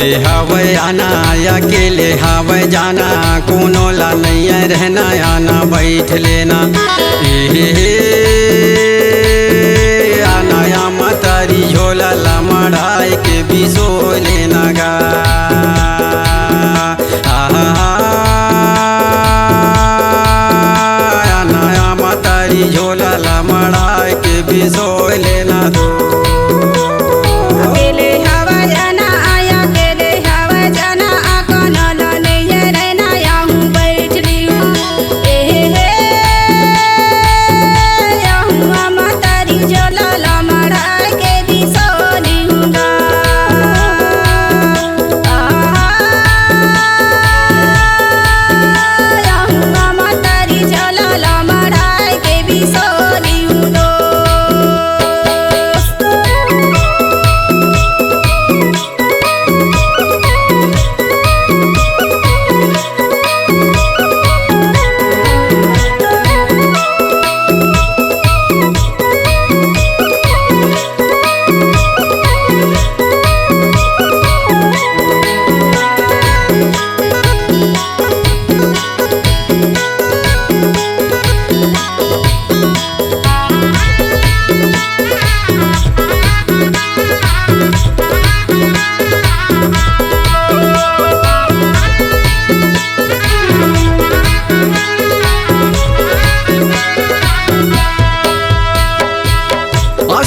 अकेले हवे आना अकेले हवे जाना कोनो ला नहीं रहना आना बैठ लेना आना या मतारी झोला ला मढ़ाई के बिसो लेना गा आना या मतारी झोला ला मढ़ाई के बिसो लेना दो।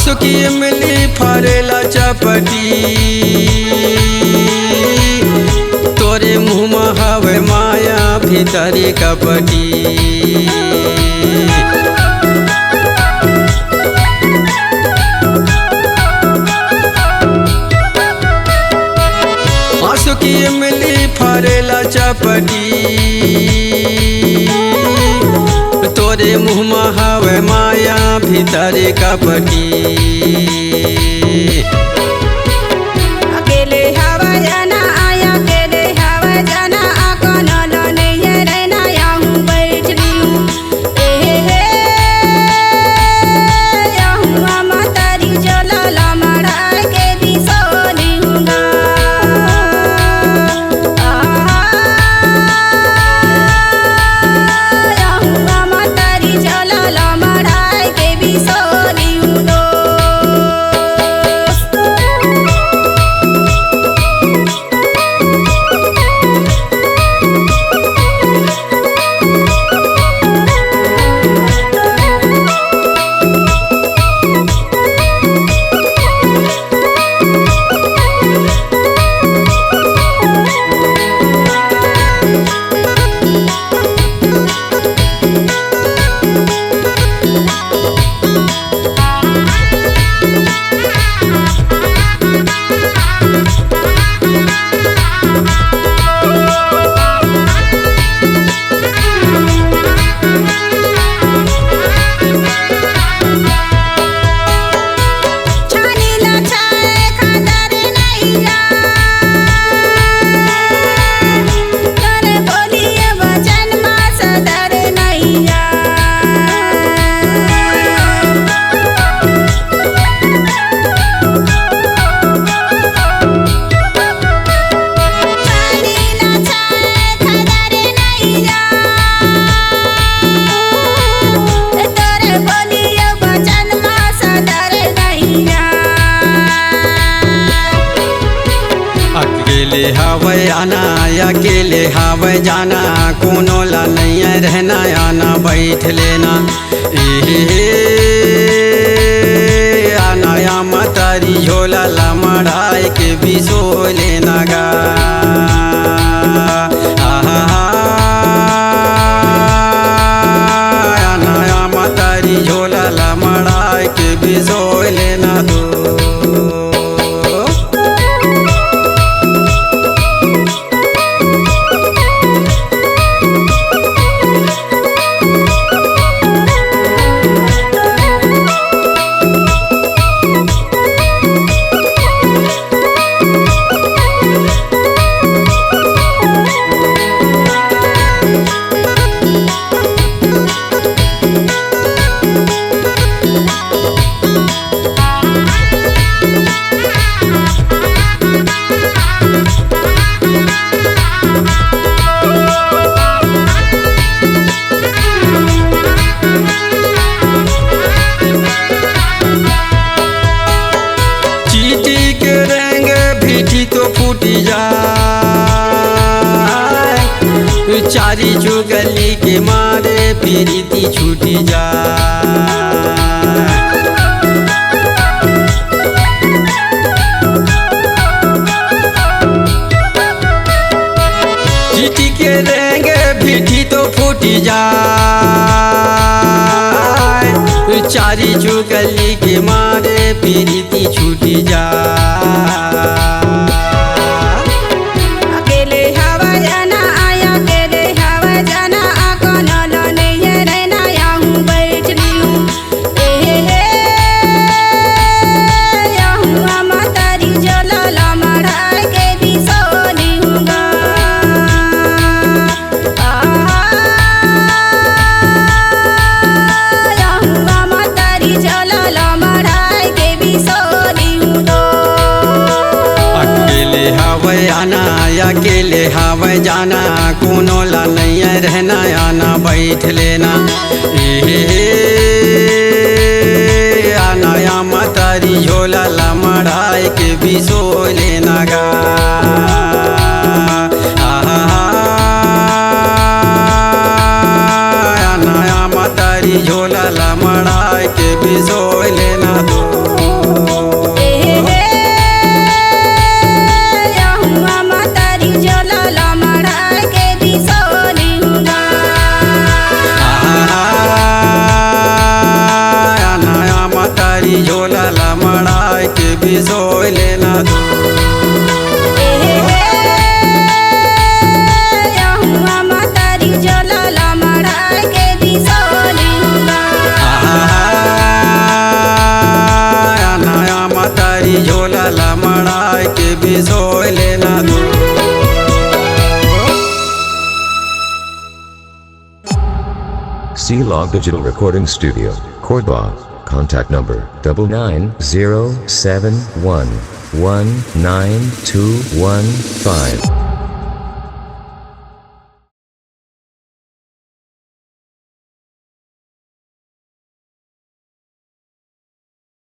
सुखी मिली फरेला चपटी तोरे मुँह में हवे माया भीतरी कपटी सुखी मिली फरेला चपटी तोरे मुँह में हवे माया भीतरी कपटी अकेले हवा जाना आया अकेले हवा जाना कोनो लो नहीं रहना यहाँ बैठ ली हूँ यहाँ मतारी झोला ला मढ़ाई के बिसो ली हूँ अकेले हवे आना अकेले हवे जाना कोनो ला नहीं रहना आना बैठ लेना आना या मतारी झोला ला मढ़ाई के बिसो लेना गा आना या मतारी झोला ला मढ़ाई के बिसो लेना दो। चारी चुगली के मारे प्रीति छूटी जाए। चिट्ठी के रेंगे पीठी तो फूटी जाए। चारी चुगली के मारे प्रीति छूटी जाए। अकेले हवा जाना आया अकेले हवा जाना कोनो लो नहीं रहना यहाँ बैठ ली हूँ। यहाँ मातारी जला मढ़ाई के भी सोली हूँ। यहाँ मातारी जला मढ़ाई के भी सोली हूँ। अकेले हवे आना अकेले हवे जाना कोनो ला नहीं रहना आना बैठ लेना। आना या मातारी झोला ला मढ़ाई के भी सो लेना गा। आना या मातारी झोला ला मढ़ाई के भी सो लेना दो। झोला ला मढ़ाई के भी सो लेना दो। मातारी झोला ला मढ़ाई के भी सोली हूँ। नया मातारी झोला ला मढ़ाई के भी सो लेना दो। C-Log Digital Recording Studio, Cordoba. Contact number 99071192115.